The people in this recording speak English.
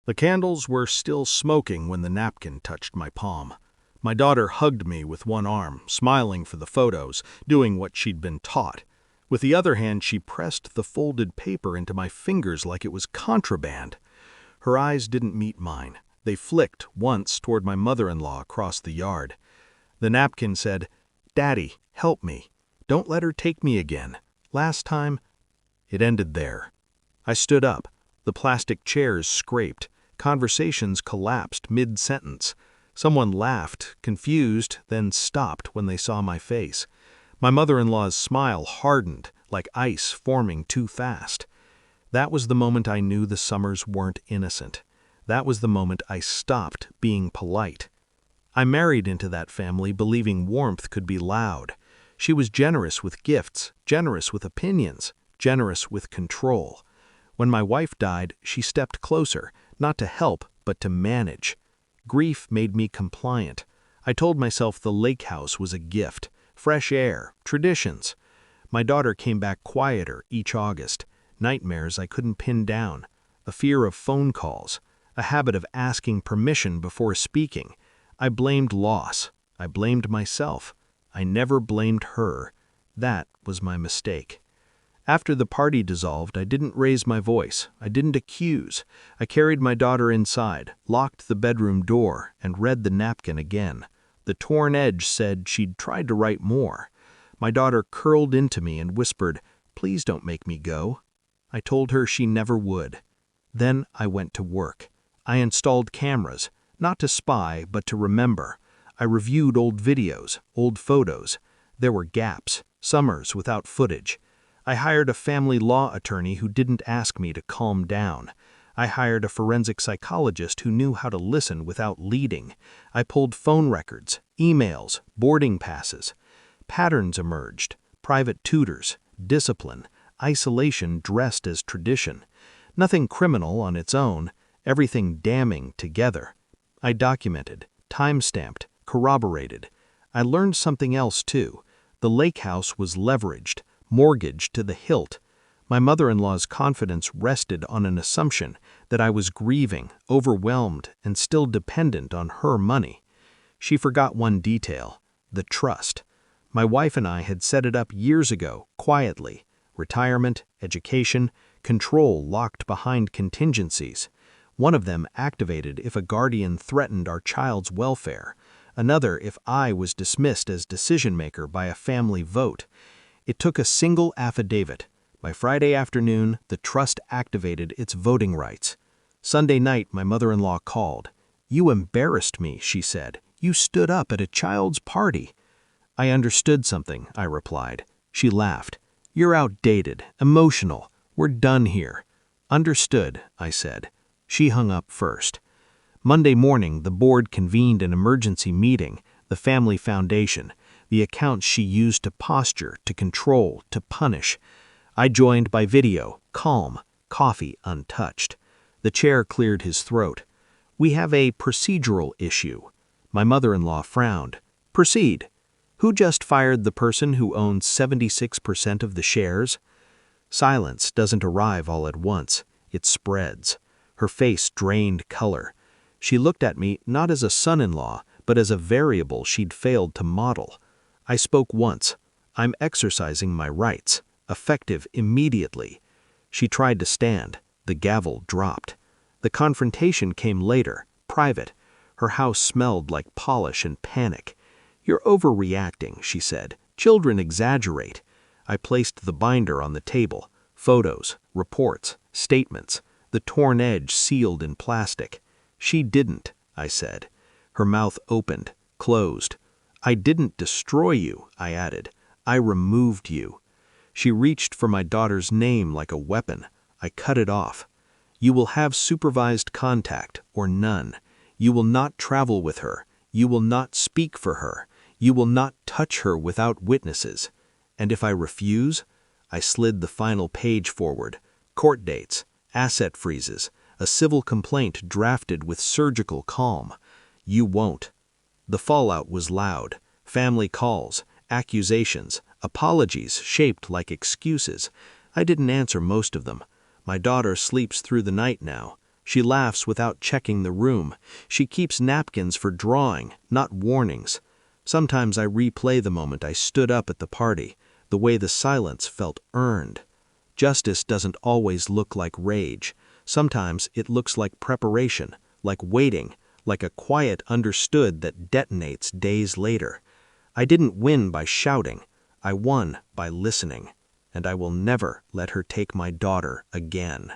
The candles were still smoking when the napkin touched my palm. My daughter hugged me with one arm, smiling for the photos, doing what she'd been taught. With the other hand, she pressed the folded paper into my fingers like it was contraband. Her eyes didn't meet mine. They flicked once toward my mother-in-law across the yard. The napkin said, "Daddy, help me. Don't let her take me again. Last time—" It ended there. I stood up. The plastic chairs scraped. Conversations collapsed mid-sentence. Someone laughed, confused, then stopped when they saw my face. My mother-in-law's smile hardened, like ice forming too fast. That was the moment I knew the Summers weren't innocent. That was the moment I stopped being polite. I married into that family believing warmth could be loud. She was generous with gifts, generous with opinions, generous with control. When my wife died, she stepped closer, not to help, but to manage. Grief made me compliant. I told myself the lake house was a gift, fresh air, traditions. My daughter came back quieter each August, nightmares I couldn't pin down, a fear of phone calls, a habit of asking permission before speaking. I blamed loss. I blamed myself. I never blamed her. That was my mistake. After the party dissolved, I didn't raise my voice. I didn't accuse. I carried my daughter inside, locked the bedroom door, and read the napkin again. The torn edge said she'd tried to write more. My daughter curled into me and whispered, "Please don't make me go." I told her she never would. Then I went to work. I installed cameras, not to spy, but to remember. I reviewed old videos, old photos. There were gaps, summers without footage. I hired a family law attorney who didn't ask me to calm down. I hired a forensic psychologist who knew how to listen without leading. I pulled phone records, emails, boarding passes. Patterns emerged: private tutors, discipline, isolation dressed as tradition. Nothing criminal on its own, everything damning together. I documented, time-stamped, corroborated. I learned something else too. The lake house was leveraged, mortgaged to the hilt. My mother-in-law's confidence rested on an assumption that I was grieving, overwhelmed, and still dependent on her money. She forgot one detail: the trust. My wife and I had set it up years ago, quietly. Retirement, education, control locked behind contingencies. One of them activated if a guardian threatened our child's welfare. Another if I was dismissed as decision-maker by a family vote. It took a single affidavit. By Friday afternoon, the trust activated its voting rights. Sunday night, my mother-in-law called. "You embarrassed me," she said. "You stood up at a child's party." "I understood something," I replied. She laughed. "You're outdated, emotional. We're done here." "Understood," I said. She hung up first. Monday morning, the board convened an emergency meeting, the family foundation, the accounts she used to posture, to control, to punish. I joined by video, calm, coffee untouched. The chair cleared his throat. "We have a procedural issue." My mother-in-law frowned. "Proceed. Who just fired the person who owns 76% of the shares?" Silence doesn't arrive all at once. It spreads. Her face drained color. She looked at me not as a son-in-law, but as a variable she'd failed to model. I spoke once. "I'm exercising my rights, effective immediately." She tried to stand. The gavel dropped. The confrontation came later, private. Her house smelled like polish and panic. "You're overreacting," she said. "Children exaggerate." I placed the binder on the table. Photos, reports, statements. The torn edge sealed in plastic. "She didn't," I said. Her mouth opened, closed. "I didn't destroy you," I added. "I removed you." She reached for my daughter's name like a weapon. I cut it off. "You will have supervised contact, or none. You will not travel with her. You will not speak for her. You will not touch her without witnesses. And if I refuse?" I slid the final page forward. Court dates, asset freezes, a civil complaint drafted with surgical calm. "You won't." The fallout was loud. Family calls, accusations, apologies shaped like excuses. I didn't answer most of them. My daughter sleeps through the night now. She laughs without checking the room. She keeps napkins for drawing, not warnings. Sometimes I replay the moment I stood up at the party, the way the silence felt earned. Justice doesn't always look like rage. Sometimes it looks like preparation, like waiting, like a quiet understood that detonates days later. I didn't win by shouting. I won by listening. And I will never let her take my daughter again.